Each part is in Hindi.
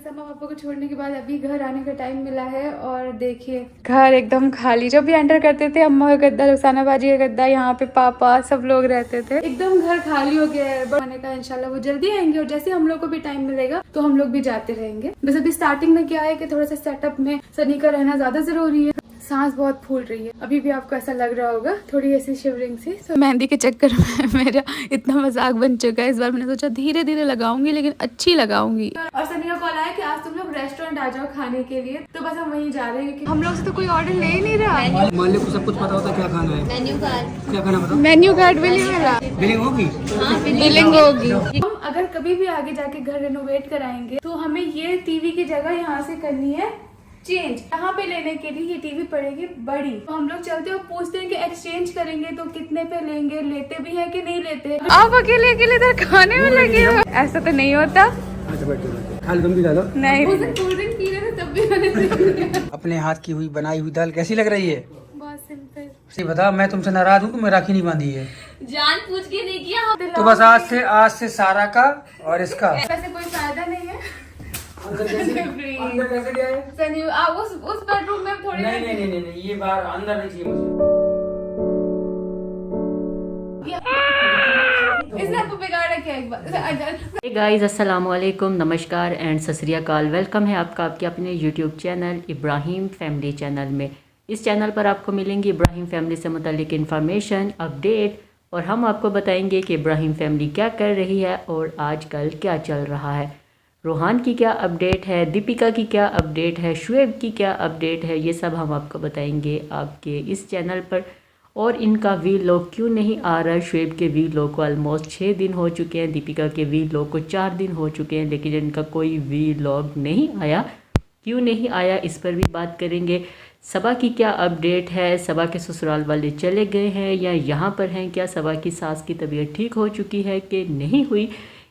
मम्मा पापा को छोड़ने के बाद अभी घर आने का टाइम मिला है और देखिए घर एकदम खाली। जब भी एंटर करते थे अम्मा का गद्दा, रुखसाना बाजी का गद्दा, यहाँ पे पापा सब लोग रहते थे। एकदम घर खाली हो गया है। आने का इंशाल्लाह वो जल्दी आएंगे और जैसे हम लोग को भी टाइम मिलेगा तो हम लोग भी जाते रहेंगे। बस अभी स्टार्टिंग में क्या है कि थोड़ा सा सेटअप में सनी का रहना ज्यादा जरूरी है। सांस बहुत फूल रही है। अभी भी आपको ऐसा लग रहा होगा थोड़ी ऐसी शिवरिंग सी। तो मेहंदी के चक्कर में मेरा इतना मजाक बन चुका है। इस बार मैंने सोचा धीरे धीरे लगाऊंगी लेकिन अच्छी लगाऊंगी। और सनी का कॉल आया कि आज तुम लोग रेस्टोरेंट आ जाओ खाने के लिए, तो बस हम वहीं जा रहे हैं। हम लोग से तो कोई ऑर्डर ले ही नहीं रहा। मालिक को सब कुछ पता होता क्या खाना है। मेन्यू कार्ड क्या खाना बताओ। मेन्यू कार्ड भी नहीं मिला। बिलिंग होगी। बिलिंग होगी। हम अगर कभी भी आगे जाके घर रेनोवेट कराएंगे तो हमें ये टीवी की जगह यहाँ से करनी है चेंज। यहाँ पे लेने के लिए ये टीवी पड़ेगी बड़ी। तो हम लोग चलते और पूछते हैं कि एक्सचेंज करेंगे तो कितने पे लेंगे, लेते भी है कि नहीं लेते। आप अकेले अकेले इधर खाने में लगे हो, ऐसा तो नहीं होता। खाली तुम भी डालो। नहीं, उस दिन कोल्ड ड्रिंक पी रहे थे तब भी मैंने अपने हाथ की हुई बनाई हुई दाल कैसी लग रही है? बहुत सिंपल। सही बता, मैं तुमसे नाराज हूँ कि मैं राखी नहीं बांधी है। जान पूछ के नहीं किया। तो बस आज से सारा का और इसका वैसे कोई फायदा नहीं है। अंदर कैसे गया है? सनी आप उस बेडरूम में थोड़ी नहीं, ये बार अंदर नहीं चाहिए मुझे। इसने आपको बिगाड़ रखा है एक बार। हे गाइस, अस्सलाम वालेकुम, नमस्कार एंड सत श्री अकाल। वेलकम है आपका आपके अपने YouTube channel Ibrahim family channel में। इस चैनल पर आपको मिलेंगी इब्राहिम फैमिली से मुतालिक इन्फॉर्मेशन, अपडेट, और हम आपको बताएंगे कि इब्राहिम फैमिली क्या कर रही है और आजकल क्या चल रहा है। रोहान की क्या अपडेट है, दीपिका की क्या अपडेट है, शुएब की क्या अपडेट है, ये सब हम आपको बताएंगे आपके इस चैनल पर। और इनका वीलॉग क्यों नहीं आ रहा है। शुएब के वीलॉग को ऑलमोस्ट 6 दिन हो चुके हैं, दीपिका के वीलॉग को 4 दिन हो चुके हैं, लेकिन इनका कोई वीलॉग नहीं आया। क्यों नहीं आया इस पर भी बात करेंगे। सबा की क्या अपडेट है, सबा के ससुराल वाले चले गए हैं या यहाँ पर हैं, क्या सबा की सास की तबीयत ठीक हो चुकी है कि नहीं हुई,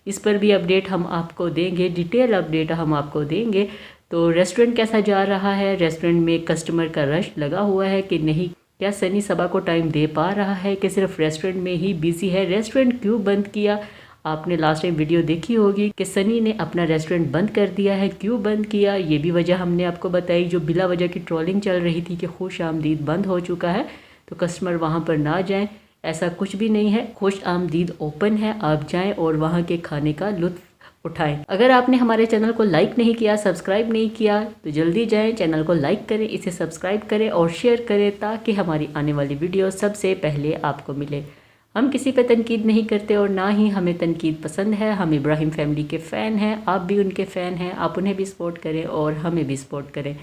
इस पर भी अपडेट हम आपको देंगे, डिटेल अपडेट हम आपको देंगे। तो रेस्टोरेंट कैसा जा रहा है, रेस्टोरेंट में कस्टमर का रश लगा हुआ है कि नहीं, क्या सनी सबा को टाइम दे पा रहा है कि सिर्फ रेस्टोरेंट में ही बिजी है, रेस्टोरेंट क्यों बंद किया। आपने लास्ट टाइम वीडियो देखी होगी कि सनी ने अपना रेस्टोरेंट बंद कर दिया है, क्यों बंद किया ये भी वजह हमने आपको बताई। जो बिला वजह की ट्रोलिंग चल रही थी कि खुश आमदीद बंद हो चुका है तो कस्टमर वहाँ पर ना जाएं, ऐसा कुछ भी नहीं है। खुश आमदीद ओपन है, आप जाएं और वहाँ के खाने का लुत्फ उठाएं। अगर आपने हमारे चैनल को लाइक नहीं किया, सब्सक्राइब नहीं किया, तो जल्दी जाएं, चैनल को लाइक करें, इसे सब्सक्राइब करें और शेयर करें ताकि हमारी आने वाली वीडियो सबसे पहले आपको मिले। हम किसी पे तनकीद नहीं करते और ना ही हमें तनकीद पसंद है। हम इब्राहिम फैमिली के फ़ैन हैं, आप भी उनके फ़ैन हैं, आप उन्हें भी सपोर्ट करें और हमें भी सपोर्ट करें।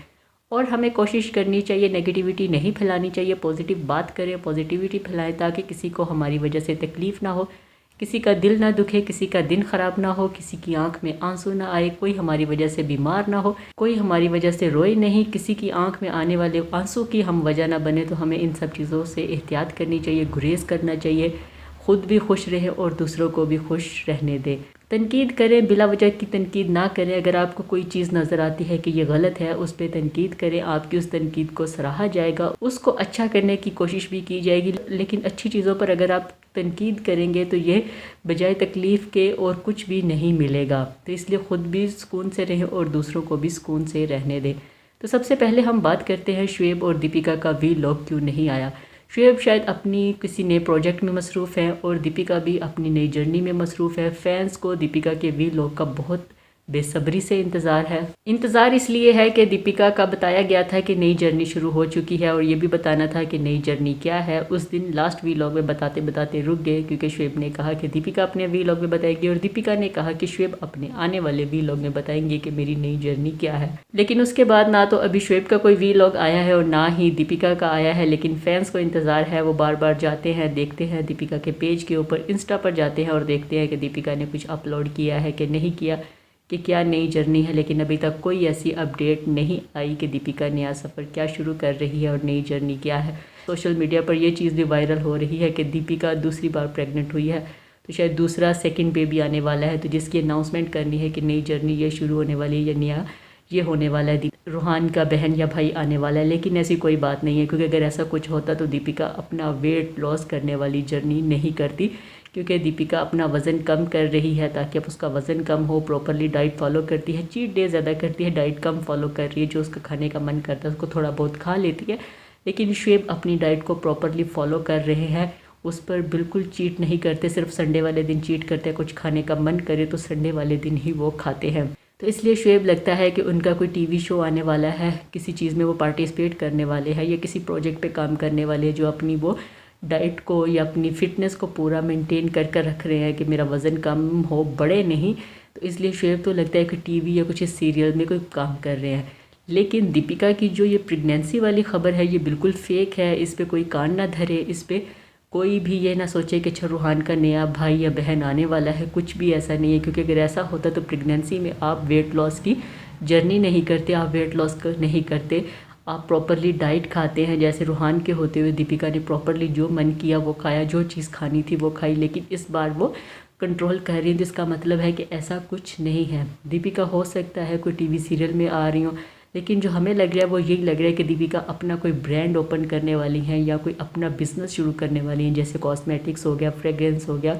और हमें कोशिश करनी चाहिए नेगेटिविटी नहीं फैलानी चाहिए, पॉजिटिव बात करें, पॉजिटिविटी फैलाएं ताकि किसी को हमारी वजह से तकलीफ़ ना हो, किसी का दिल ना दुखे, किसी का दिन ख़राब ना हो, किसी की आंख में आंसू ना आए, कोई हमारी वजह से बीमार ना हो, कोई हमारी वजह से रोए नहीं, किसी की आंख में आने वाले आंसू की हम वजह ना बने। तो हमें इन सब चीज़ों से एहतियात करनी चाहिए, गुरेज करना चाहिए, ख़ुद भी खुश रहें और दूसरों को भी खुश रहने दें। तनकीद करें, बिला वजह की तनकीद ना करें। अगर आपको कोई चीज़ नज़र आती है कि ये गलत है, उस पर तनकीद करें, आपकी उस तनकीद को सराहा जाएगा, उसको अच्छा करने की कोशिश भी की जाएगी। लेकिन अच्छी चीज़ों पर अगर आप तनकीद करेंगे तो ये बजाय तकलीफ़ के और कुछ भी नहीं मिलेगा। तो इसलिए ख़ुद भी सुकून से रहें और दूसरों को भी सुकून से रहने दें। तो सबसे पहले हम बात करते हैं शुएब और दीपिका का वीलॉग क्यों नहीं आया। शुएब शायद अपनी किसी नए प्रोजेक्ट में मसरूफ़ है और दीपिका भी अपनी नई जर्नी में मसरूफ़ है। फैंस को दीपिका के वीलॉग का बहुत बेसब्री से इंतज़ार है। इंतज़ार इसलिए है कि दीपिका का बताया गया था कि नई जर्नी शुरू हो चुकी है और ये भी बताना था कि नई जर्नी क्या है। उस दिन लास्ट वीलॉग में बताते बताते रुक गए क्योंकि शुएब ने कहा कि दीपिका अपने वीलॉग में बताएगी और दीपिका ने कहा कि शुएब अपने आने वाले वीलॉग में बताएंगे कि मेरी नई जर्नी क्या है। लेकिन उसके बाद ना तो अभी शुएब का कोई वीलॉग आया है और ना ही दीपिका का आया है। लेकिन फैंस को इंतज़ार है, वो बार बार जाते हैं, देखते हैं दीपिका के पेज के ऊपर, इंस्टा पर जाते हैं और देखते हैं कि दीपिका ने कुछ अपलोड किया है कि नहीं किया, कि क्या नई जर्नी है। लेकिन अभी तक कोई ऐसी अपडेट नहीं आई कि दीपिका नया सफ़र क्या शुरू कर रही है और नई जर्नी क्या है। सोशल मीडिया पर यह चीज़ भी वायरल हो रही है कि दीपिका दूसरी बार प्रेग्नेंट हुई है, तो शायद दूसरा सेकंड बेबी आने वाला है, तो जिसकी अनाउंसमेंट करनी है कि नई जर्नी ये शुरू होने वाली है या नया ये होने वाला है, रोहान का बहन या भाई आने वाला है। लेकिन ऐसी कोई बात नहीं है, क्योंकि अगर ऐसा कुछ होता तो दीपिका अपना वेट लॉस करने वाली जर्नी नहीं करती, क्योंकि दीपिका अपना वज़न कम कर रही है ताकि अब उसका वज़न कम हो, प्रॉपरली डाइट फॉलो करती है, चीट डे ज़्यादा करती है, डाइट कम फॉलो कर रही है, जो उसका खाने का मन करता है उसको थोड़ा बहुत खा लेती है। लेकिन शुएब अपनी डाइट को प्रॉपरली फॉलो कर रहे हैं, उस पर बिल्कुल चीट नहीं करते, सिर्फ संडे वाले दिन चीट करते हैं। कुछ खाने का मन करे तो संडे वाले दिन ही वो खाते हैं। तो इसलिए शुएब लगता है कि उनका कोई टीवी शो आने वाला है, किसी चीज़ में वो पार्टिसिपेट करने वाले हैं या किसी प्रोजेक्ट पे काम करने वाले हैं जो अपनी वो डाइट को या अपनी फ़िटनेस को पूरा मेंटेन कर कर रख रहे हैं कि मेरा वज़न कम हो, बढ़े नहीं। तो इसलिए शुएब तो लगता है कि टीवी या कुछ इस सीरियल में कोई काम कर रहे हैं। लेकिन दीपिका की जो ये प्रेगनेंसी वाली ख़बर है ये बिल्कुल फ़ेक है। इस पर कोई कान ना धरे, इस पर कोई भी ये ना सोचे कि अच्छा रूहान का नया भाई या बहन आने वाला है, कुछ भी ऐसा नहीं है। क्योंकि अगर ऐसा होता तो प्रेगनेंसी में आप वेट लॉस की जर्नी नहीं करते, आप वेट लॉस नहीं करते, आप प्रॉपरली डाइट खाते हैं। जैसे रूहान के होते हुए दीपिका ने प्रॉपरली जो मन किया वो खाया, जो चीज़ खानी थी वो खाई, लेकिन इस बार वो कंट्रोल कर रही है। जिसका मतलब है कि ऐसा कुछ नहीं है। दीपिका हो सकता है कोई टीवी सीरियल में आ रही हो, लेकिन जो हमें लग रहा है वो यही लग रहा है कि दीपिका अपना कोई ब्रांड ओपन करने वाली हैं या कोई अपना बिजनेस शुरू करने वाली हैं, जैसे कॉस्मेटिक्स हो गया, फ्रेग्रेंस हो गया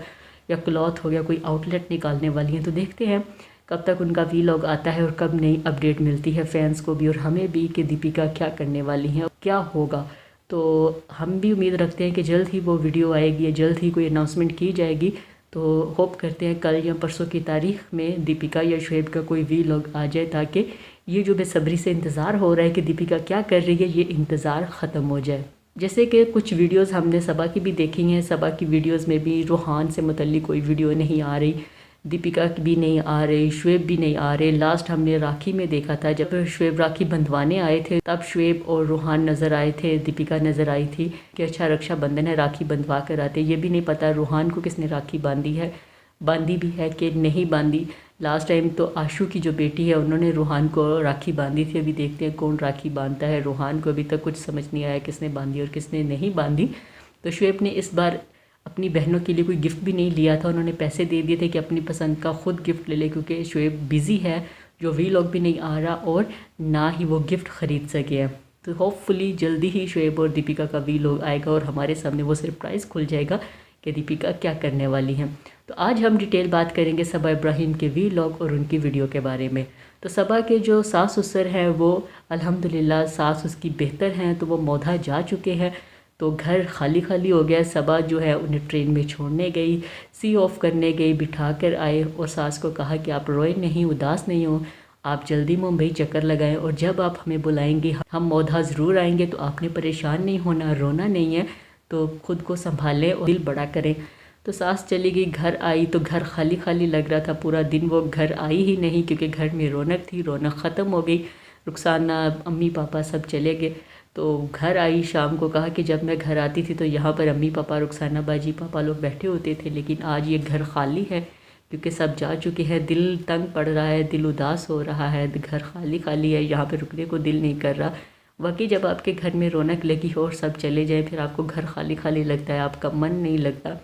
या क्लॉथ हो गया, कोई आउटलेट निकालने वाली हैं। तो देखते हैं कब तक उनका वीलॉग आता है और कब नई अपडेट मिलती है फैंस को भी और हमें भी कि दीपिका क्या करने वाली हैं, क्या होगा। तो हम भी उम्मीद रखते हैं कि जल्द ही वो वीडियो आएगी या जल्द ही कोई अनाउंसमेंट की जाएगी। तो होप करते हैं कल या परसों की तारीख में दीपिका या शुएब का कोई वीलॉग आ जाए, ताकि ये जो बेसब्री से इंतज़ार हो रहा है कि दीपिका क्या कर रही है, ये इंतज़ार ख़त्म हो जाए। जैसे कि कुछ वीडियोस हमने सबा की भी देखी हैं, सबा की वीडियोस में भी रूहान से मुतल्लिक कोई वीडियो नहीं आ रही, दीपिका की भी नहीं आ रही, शुएब भी नहीं आ रहे। लास्ट हमने राखी में देखा था, जब शुएब राखी बंधवाने आए थे तब शुएब और रूहान नज़र आए थे, दीपिका नज़र आई थी कि अच्छा रक्षाबंधन है, राखी बंधवा कर आते। ये भी नहीं पता रूहान को किसने राखी बांधी है, बांधी भी है कि नहीं बांधी। लास्ट टाइम तो आशू की जो बेटी है उन्होंने रूहान को राखी बांधी थी। अभी देखते हैं कौन राखी बांधता है। रूहान को अभी तक कुछ समझ नहीं आया किसने बांधी और किसने नहीं बांधी। तो शुएब ने इस बार अपनी बहनों के लिए कोई गिफ्ट भी नहीं लिया था, उन्होंने पैसे दे दिए थे कि अपनी पसंद का खुद गिफ्ट ले ले, क्योंकि शुएब बिज़ी है, जो वीलॉग भी नहीं आ रहा और ना ही वो गिफ्ट ख़रीद सके हैं। तो होपफुली जल्दी ही शुएब और दीपिका का वीलॉग आएगा और हमारे सामने वो सरप्राइज़ खुल जाएगा कि दीपिका क्या करने वाली हैं। तो आज हम डिटेल बात करेंगे सबा इब्राहिम के वीलॉग और उनकी वीडियो के बारे में। तो सबा के जो सास ससुर हैं वो अल्हम्दुलिल्लाह सास उसकी बेहतर हैं, तो वो मौधा जा चुके हैं, तो घर खाली खाली हो गया। सबा जो है उन्हें ट्रेन में छोड़ने गई, सी ऑफ करने गई, बिठा कर आए और सास को कहा कि आप रोए नहीं, उदास नहीं हो, आप जल्दी मुंबई चक्कर लगाएं और जब आप हमें बुलाएंगे हम मौधा ज़रूर आएंगे। तो आपने परेशान नहीं होना, रोना नहीं है, तो खुद को संभालें और दिल बड़ा करें। तो सास चली गई, घर आई तो घर खाली खाली लग रहा था। पूरा दिन वो घर आई ही नहीं क्योंकि घर में रौनक थी, रौनक ख़त्म हो गई। रुखसाना, अम्मी पापा सब चले गए। तो घर आई, शाम को कहा कि जब मैं घर आती थी तो यहाँ पर अम्मी पापा, रुखसाना बाजी, पापा लोग बैठे होते थे, लेकिन आज ये घर खाली है क्योंकि सब जा चुके हैं। दिल तंग पड़ रहा है, दिल उदास हो रहा है, घर खाली खाली है, यहाँ पर रुकने को दिल नहीं कर रहा। बाकी जब आपके घर में रौनक लगी हो और सब चले जाए फिर आपको घर खाली खाली लगता है, आपका मन नहीं लगता।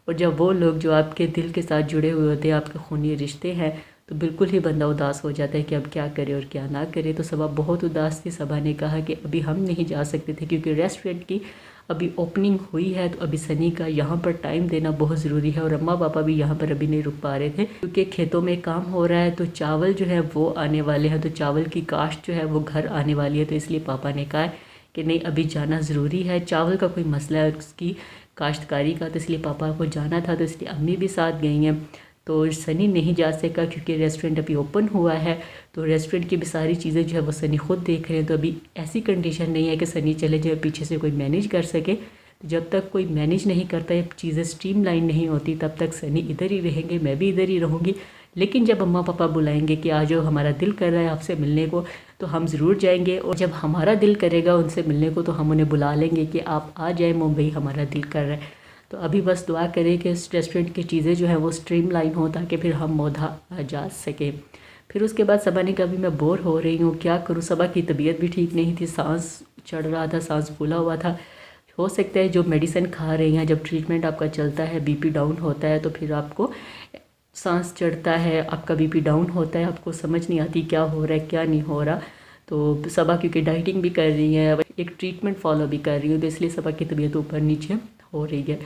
और जब वो लोग जो आपके दिल के साथ जुड़े हुए होते हैं, आपके खूनी रिश्ते हैं, तो बिल्कुल ही बंदा उदास हो जाता है कि अब क्या करे और क्या ना करे। तो सबा बहुत उदास थी। सबा ने कहा कि अभी हम नहीं जा सकते थे क्योंकि रेस्टोरेंट की अभी ओपनिंग हुई है, तो अभी सनी का यहाँ पर टाइम देना बहुत ज़रूरी है और अम्मा पापा भी यहाँ पर अभी नहीं रुक पा रहे थे क्योंकि खेतों में काम हो रहा है। तो चावल जो है वो आने वाले हैं, तो चावल की काश्त जो है वो घर आने वाली है। तो इसलिए पापा ने कहा कि नहीं अभी जाना ज़रूरी है, चावल का कोई मसला है उसकी काश्तकारी का, तो इसलिए पापा को जाना था। तो इसलिए अम्मी भी साथ गई हैं। तो सनी नहीं जा सका क्योंकि रेस्टोरेंट अभी ओपन हुआ है, तो रेस्टोरेंट की भी सारी चीज़ें जो है वो सनी खुद देख रहे हैं। तो अभी ऐसी कंडीशन नहीं है कि सनी चले जाए, पीछे से कोई मैनेज कर सके। तो जब तक कोई मैनेज नहीं करता है, चीज़ें स्ट्रीमलाइन नहीं होती, तब तक सनी इधर ही रहेंगे, मैं भी इधर ही रहूँगी। लेकिन जब अम्मा पापा बुलाएंगे कि आ जाओ हमारा दिल कर रहा है आपसे मिलने को, तो हम ज़रूर जाएंगे। और जब हमारा दिल करेगा उनसे मिलने को तो हम उन्हें बुला लेंगे कि आप आ जाए मुंबई, हमारा दिल कर रहा है। तो अभी बस दुआ करें कि इस रेस्टोरेंट की चीज़ें जो है वो स्ट्रीमलाइन हो ताकि फिर हम मौधा जा सकें। फिर उसके बाद सबा ने कहा भी मैं बोर हो रही हूँ, क्या करूँ। सबा की तबीयत भी ठीक नहीं थी, सांस चढ़ रहा था, सांस फूला हुआ था। हो सकता है जो मेडिसिन खा रही हैं, जब ट्रीटमेंट आपका चलता है, बीपी डाउन होता है, तो फिर आपको सांस चढ़ता है, आपका बीपी डाउन होता है, आपको समझ नहीं आती क्या हो रहा है क्या नहीं हो रहा। तो सबा क्योंकि डाइटिंग भी कर रही है, एक ट्रीटमेंट फॉलो भी कर रही हूँ, तो इसलिए सबा की तबीयत ऊपर नीचे हो रही है।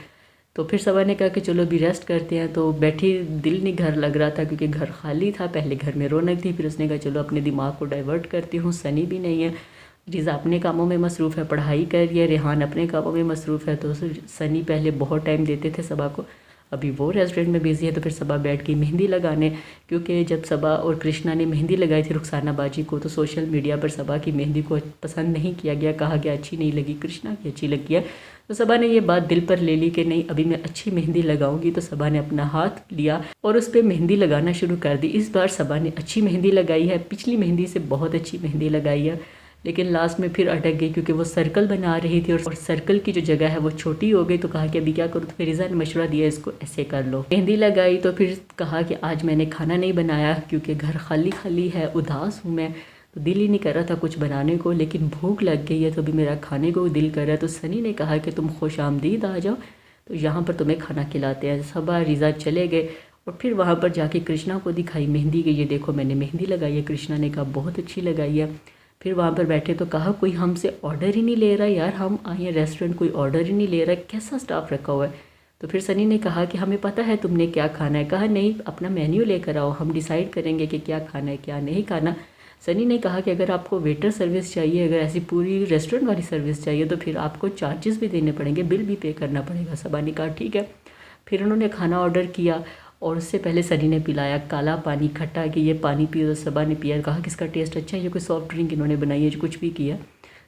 तो फिर सबा ने कहा कि चलो अभी रेस्ट करते हैं। तो बैठी दिल नहीं घर लग रहा था क्योंकि घर खाली था, पहले घर में रौनक थी। फिर उसने कहा चलो अपने दिमाग को डाइवर्ट करती हूँ, सनी भी नहीं है, रीज़ा अपने कामों में मसरूफ़ है, पढ़ाई कर रही है, रेहान अपने कामों में मसरूफ़ है। तो सनी पहले बहुत टाइम देते थे सबा को, अभी वो रेस्टोरेंट में बिज़ी है। तो फिर सबा बैठ के मेहंदी लगाने, क्योंकि जब सबा और कृष्णा ने मेहंदी लगाई थी रुखसाना बाजी को तो सोशल मीडिया पर सबा की मेहंदी को पसंद नहीं किया गया, कहा गया अच्छी नहीं लगी, कृष्णा की अच्छी लगी है। तो सबा ने ये बात दिल पर ले ली कि नहीं अभी मैं अच्छी मेहंदी लगाऊंगी। तो सबा ने अपना हाथ लिया और उस पर मेहंदी लगाना शुरू कर दी। इस बार सबा ने अच्छी मेहंदी लगाई है, पिछली मेहंदी से बहुत अच्छी मेहंदी लगाई है, लेकिन लास्ट में फिर अटक गई क्योंकि वो सर्कल बना रही थी और सर्कल की जो जगह है वो छोटी हो गई। तो कहा कि अभी क्या करूँ, तो फिर रिज़ा ने मशवरा दिया इसको ऐसे कर लो। मेहंदी लगाई तो फिर कहा कि आज मैंने खाना नहीं बनाया क्योंकि घर खाली खाली है, उदास हूँ मैं, तो दिल ही नहीं कर रहा था कुछ बनाने को, लेकिन भूख लग गई है तो अभी मेरा खाने को दिल कर रहा है। तो सनी ने कहा कि तुम खुश आमदीद आ जाओ, तो यहाँ पर तुम्हें खाना खिलाते हैं। सबा रिज़ा चले गए और फिर वहाँ पर जाके कृष्णा को दिखाई मेहंदी कि ये देखो मैंने मेहंदी लगाई है। कृष्णा ने कहा बहुत अच्छी लगाई है। फिर वहाँ पर बैठे तो कहा कोई हमसे ऑर्डर ही नहीं ले रहा यार, हम आए हैं रेस्टोरेंट, कोई ऑर्डर ही नहीं ले रहा, कैसा स्टाफ रखा हुआ है। तो फिर सनी ने कहा कि हमें पता है तुमने क्या खाना है। कहा नहीं अपना मेन्यू लेकर आओ, हम डिसाइड करेंगे कि क्या खाना है क्या नहीं खाना। सनी ने कहा कि अगर आपको वेटर सर्विस चाहिए, अगर ऐसी पूरी रेस्टोरेंट वाली सर्विस चाहिए तो फिर आपको चार्जेस भी देने पड़ेंगे, बिल भी पे करना पड़ेगा। सबा ने कहा ठीक है। फिर उन्होंने खाना ऑर्डर किया और उससे पहले सनी ने पिलाया काला पानी खट्टा कि ये पानी पियो। तो सबा ने पिया, कहा कि इसका टेस्ट अच्छा है, ये कोई सॉफ्ट ड्रिंक इन्होंने बनाई है जो कुछ भी किया।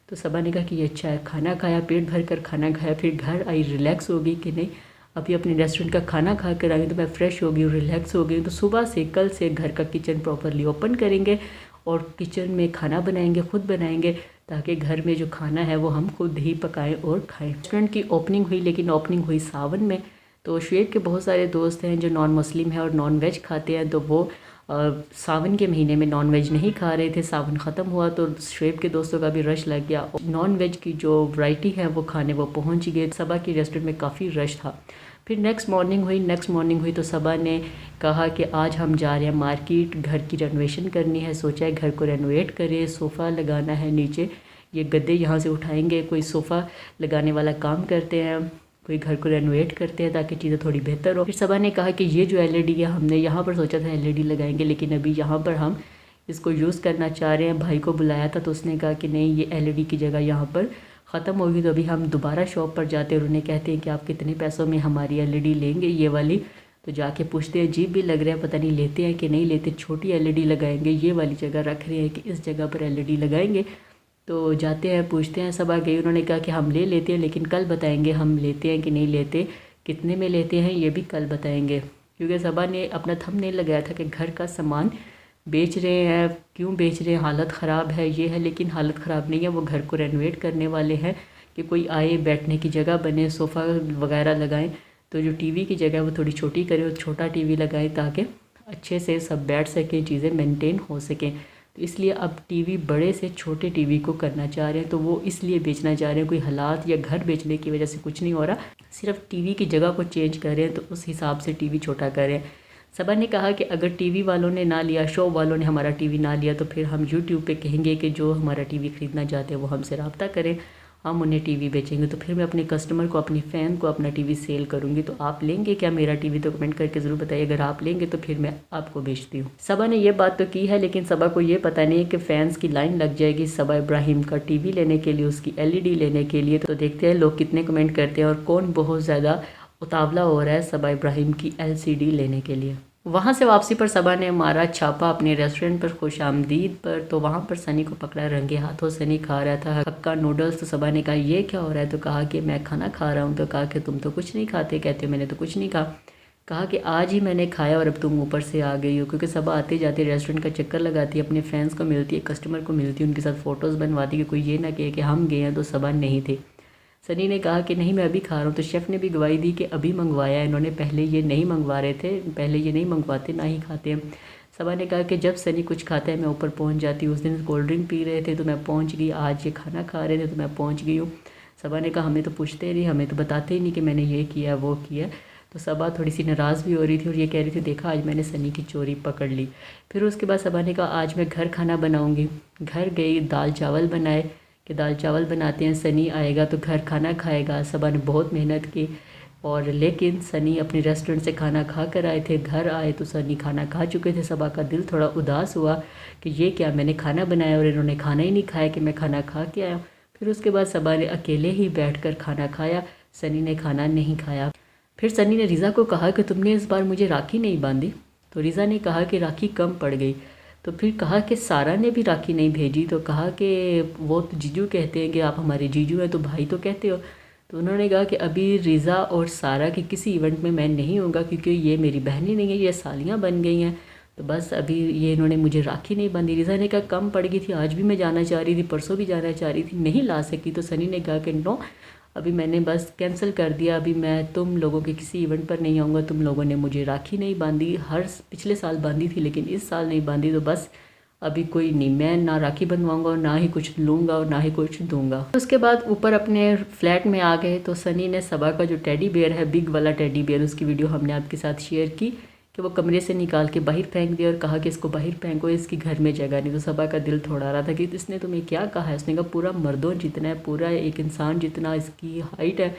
तो सबा ने कहा कि ये अच्छा है। खाना खाया, पेट भर कर खाना खाया। फिर घर आई, रिलैक्स हो गई कि नहीं अभी अपने रेस्टोरेंट का खाना खा कर आई तो मैं फ़्रेश हो गई हूँ, रिलैक्स हो गई। तो सुबह से कल से घर का किचन प्रॉपरली ओपन करेंगे और किचन में खाना बनाएंगे, खुद बनाएंगे, ताकि घर में जो खाना है वो हम खुद ही पकाएं और खाएं। रेस्टोरेंट की ओपनिंग हुई, लेकिन ओपनिंग हुई सावन में। तो शुएब के बहुत सारे दोस्त हैं जो नॉन मुस्लिम हैं और नॉन वेज खाते हैं, तो वो सावन के महीने में नॉन वेज नहीं खा रहे थे। सावन ख़त्म हुआ तो शुएब के दोस्तों का भी रश लग गया, नॉन वेज की जो वैरायटी है वो खाने वो पहुंच गए। सबा की रेस्टोरेंट में काफ़ी रश था। फिर नेक्स्ट मॉर्निंग हुई तो सबा ने कहा कि आज हम जा रहे हैं मार्केट, घर की रेनोवेशन करनी है, सोचा है घर को रेनोवेट करें, सोफ़ा लगाना है नीचे, ये गद्दे यहाँ से उठाएंगे, कोई सोफ़ा लगाने वाला काम करते हैं, कोई घर को रेनोवेट करते हैं ताकि चीज़ें थोड़ी बेहतर हो। फिर सबा ने कहा कि ये जो एलईडी है हमने यहाँ पर सोचा था एलईडी लगाएंगे, लेकिन अभी यहाँ पर हम इसको यूज़ करना चाह रहे हैं। भाई को बुलाया था तो उसने कहा कि नहीं ये एलईडी की जगह यहाँ पर ख़त्म होगी, तो अभी हम दोबारा शॉप पर जाते हैं और उन्हें कहते हैं कि आप कितने पैसों में हमारी एलईडी लेंगे ये वाली। तो जाके पूछते हैं, अजीब भी लग रहा है, पता नहीं लेते हैं कि नहीं लेते, छोटी एलईडी लगाएंगे, ये वाली जगह रख रहे हैं कि इस जगह पर एलईडी लगाएंगे। तो जाते हैं पूछते हैं, सब आ गई। उन्होंने कहा कि हम ले लेते हैं लेकिन कल बताएंगे हम लेते हैं कि नहीं लेते, कितने में लेते हैं ये भी कल बताएंगे। क्योंकि सबा ने अपना थंबनेल लगाया था कि घर का सामान बेच रहे हैं, क्यों बेच रहे हैं, हालत ख़राब है ये है, लेकिन हालत ख़राब नहीं है, वो घर को रेनोवेट करने वाले हैं कि कोई आए बैठने की जगह बने, सोफ़ा वगैरह लगाएं, तो जो टीवी की जगह वो थोड़ी छोटी करें और छोटा टीवी लगाएं ताकि अच्छे से सब बैठ सकें, चीज़ें मेंटेन हो सकें। तो इसलिए अब टीवी बड़े से छोटे टीवी को करना चाह रहे हैं, तो वो इसलिए बेचना चाह रहे हैं, कोई हालात या घर बेचने की वजह से कुछ नहीं हो रहा, सिर्फ टीवी की जगह को चेंज कर रहे हैं, तो उस हिसाब से टीवी छोटा कर रहे हैं। सबा ने कहा कि अगर टीवी वालों ने ना लिया, शॉप वालों ने हमारा टीवी ना लिया, तो फिर हम यूट्यूब पे कहेंगे कि जो हमारा टीवी ख़रीदना चाहते हैं वो हमसे रब्ता करें, हम उन्हें टीवी बेचेंगे, तो फिर मैं अपने कस्टमर को, अपनी फ़ैन को अपना टीवी सेल करूँगी। तो आप लेंगे क्या मेरा टीवी, तो कमेंट करके ज़रूर बताइए, अगर आप लेंगे तो फिर मैं आपको बेचती हूँ। सबा ने ये बात तो की है, लेकिन सबा को ये पता नहीं है कि फ़ैन्स की लाइन लग जाएगी सबा इब्राहिम का टीवी लेने के लिए, उसकी LED लेने के लिए। तो देखते हैं लोग कितने कमेंट करते हैं और कौन बहुत ज़्यादा उतावला हो रहा है सबा इब्राहिम की LCD लेने के लिए। वहाँ से वापसी पर सबा ने मारा छापा अपने रेस्टोरेंट पर खुश आमदीद पर, तो वहाँ पर सनी को पकड़ा रंगे हाथों। सनी खा रहा था हक्का नूडल्स। तो सबा ने कहा ये क्या हो रहा है, तो कहा कि मैं खाना खा रहा हूँ। तो कहा कि तुम तो कुछ नहीं खाते, कहते हो मैंने तो कुछ नहीं कहा। कहा कि आज ही मैंने खाया और अब तुम ऊपर से आ गई हो, क्योंकि सबा आते जाते रेस्टोरेंट का चक्कर लगाती है, अपने फ्रेंड्स को मिलती है, कस्टमर को मिलती है, उनके साथ फ़ोटोज़ बनवाती है कि कोई ये ना कहे कि हम गए हैं तो सबा नहीं थे। सनी ने कहा कि नहीं मैं अभी खा रहा हूँ। तो शेफ़ ने भी गवाही दी कि अभी मंगवाया है इन्होंने, पहले ये नहीं मंगवा रहे थे, पहले ये नहीं मंगवाते ना ही खाते हैं। सबा ने कहा कि जब सनी कुछ खाता है मैं ऊपर पहुँच जाती हूँ। उस दिन कोल्ड ड्रिंक पी रहे थे तो मैं पहुँच गई, आज ये खाना खा रहे थे तो मैं पहुँच गई हूँ। सबा ने कहा हमें तो पूछते नहीं, हमें तो बताते ही नहीं कि मैंने ये किया वो किया। तो सबा थोड़ी सी नाराज़ भी हो रही थी और ये कह रही थी देखा आज मैंने सनी की चोरी पकड़ ली। फिर उसके बाद सबा ने कहा आज मैं घर खाना बनाऊँगी। घर गई, दाल चावल बनाए कि दाल चावल बनाते हैं, सनी आएगा तो घर खाना खाएगा। सबा ने बहुत मेहनत की और लेकिन सनी अपने रेस्टोरेंट से खाना खा कर आए थे, घर आए तो सनी खाना खा चुके थे। सबा का दिल थोड़ा उदास हुआ कि ये क्या, मैंने खाना बनाया और इन्होंने खाना ही नहीं खाया कि मैं खाना खा के आया। फिर उसके बाद सबा ने अकेले ही बैठकर खाना खाया, सनी ने खाना नहीं खाया। फिर सनी ने रिज़ा को कहा कि तुमने इस बार मुझे राखी नहीं बांधी। तो रिज़ा ने कहा कि राखी कम पड़ गई। तो फिर कहा कि सारा ने भी राखी नहीं भेजी। तो कहा कि वो तो जीजू कहते हैं कि आप हमारे जीजू हैं, तो भाई तो कहते हो। तो उन्होंने कहा कि अभी रिज़ा और सारा के किसी इवेंट में मैं नहीं होऊंगा, क्योंकि ये मेरी बहनें नहीं है, ये सालियाँ बन गई हैं। तो बस अभी ये इन्होंने मुझे राखी नहीं बांधी। रिज़ा ने कहा कम पड़ गई थी, आज भी मैं जाना चाह रही थी, परसों भी जाना चाह रही थी, नहीं ला सकी। तो सनी ने कहा कि नो, अभी मैंने बस कैंसिल कर दिया, अभी मैं तुम लोगों के किसी इवेंट पर नहीं आऊँगा। तुम लोगों ने मुझे राखी नहीं बांधी, हर पिछले साल बांधी थी लेकिन इस साल नहीं बांधी, तो बस अभी कोई नहीं, मैं ना राखी बनवाऊंगा और ना ही कुछ लूँगा और ना ही कुछ दूंगा। उसके बाद ऊपर अपने फ्लैट में आ गए तो सनी ने सबा का जो टेडी बेयर है, बिग वाला टेडी बेयर, उसकी वीडियो हमने आपके साथ शेयर की कि वो कमरे से निकाल के बाहर फेंक दिया और कहा कि इसको बाहर फेंको, इसकी घर में जगह नहीं। तो सबा का दिल थोड़ा रहा था कि इसने तुम्हें क्या कहा है। उसने कहा पूरा मर्दों जितना है, पूरा एक इंसान जितना इसकी हाइट है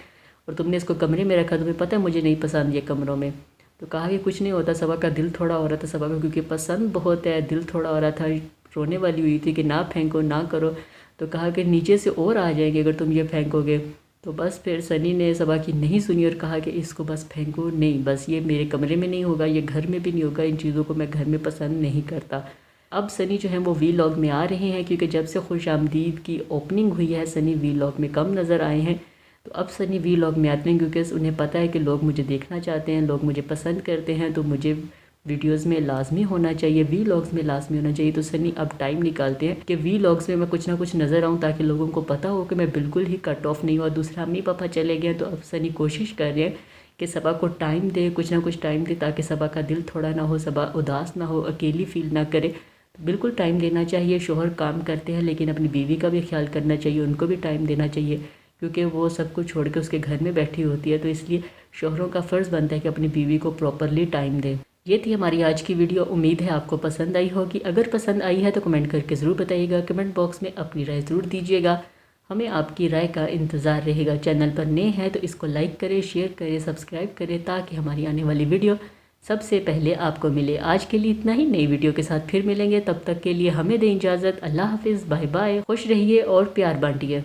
और तुमने इसको कमरे में रखा, तुम्हें पता है मुझे नहीं पसंद ये कमरों में। तो कहा कि कुछ नहीं होता। सबा का दिल थोड़ा हो रहा था, सबा को क्योंकि पसंद बहुत है, दिल थोड़ा हो रहा था, रोने वाली हुई थी कि ना फेंको ना करो। तो कहा कि नीचे से और आ जाएंगे अगर तुम ये फेंकोगे। तो बस फिर सनी ने सबा की नहीं सुनी और कहा कि इसको बस फेंको नहीं, बस ये मेरे कमरे में नहीं होगा, ये घर में भी नहीं होगा, इन चीज़ों को मैं घर में पसंद नहीं करता। अब सनी जो है वो वीलॉग में आ रहे हैं, क्योंकि जब से खुश आमदीद की ओपनिंग हुई है सनी वीलॉग में कम नज़र आए हैं। तो अब सनी वीलॉग में आते हैं क्योंकि उन्हें पता है कि लोग मुझे देखना चाहते हैं, लोग मुझे पसंद करते हैं, तो मुझे वीडियोस में लाजमी होना चाहिए, वीलॉग्स में लाजमी होना चाहिए। तो सनी अब टाइम निकालते हैं कि वीलॉग्स में मैं कुछ ना कुछ नज़र आऊँ ताकि लोगों को पता हो कि मैं बिल्कुल ही कट ऑफ नहीं हुआ। दूसरा अम्मी पापा चले गए, तो अब सनी कोशिश कर रहे हैं कि सबा को टाइम दे, कुछ ना कुछ टाइम दे ताकि सबा का दिल थोड़ा ना हो, सबा उदास ना हो, अकेली फील ना करे। तो बिल्कुल टाइम देना चाहिए। शोहर काम करते हैं लेकिन अपनी बीवी का भी ख्याल करना चाहिए, उनको भी टाइम देना चाहिए, क्योंकि वो सब कुछ छोड़ के उसके घर में बैठी होती है। तो इसलिए शोहरों का फ़र्ज़ बनता है कि अपनी बीवी को प्रॉपरली टाइम दें। ये थी हमारी आज की वीडियो, उम्मीद है आपको पसंद आई होगी। अगर पसंद आई है तो कमेंट करके ज़रूर बताइएगा, कमेंट बॉक्स में अपनी राय ज़रूर दीजिएगा, हमें आपकी राय का इंतज़ार रहेगा। चैनल पर नए हैं तो इसको लाइक करें, शेयर करें, सब्सक्राइब करें ताकि हमारी आने वाली वीडियो सबसे पहले आपको मिले। आज के लिए इतना ही, नई वीडियो के साथ फिर मिलेंगे, तब तक के लिए हमें दें इजाज़त। अल्लाह हाफिज़, बाय बाय, खुश रहिए और प्यार बांटिए।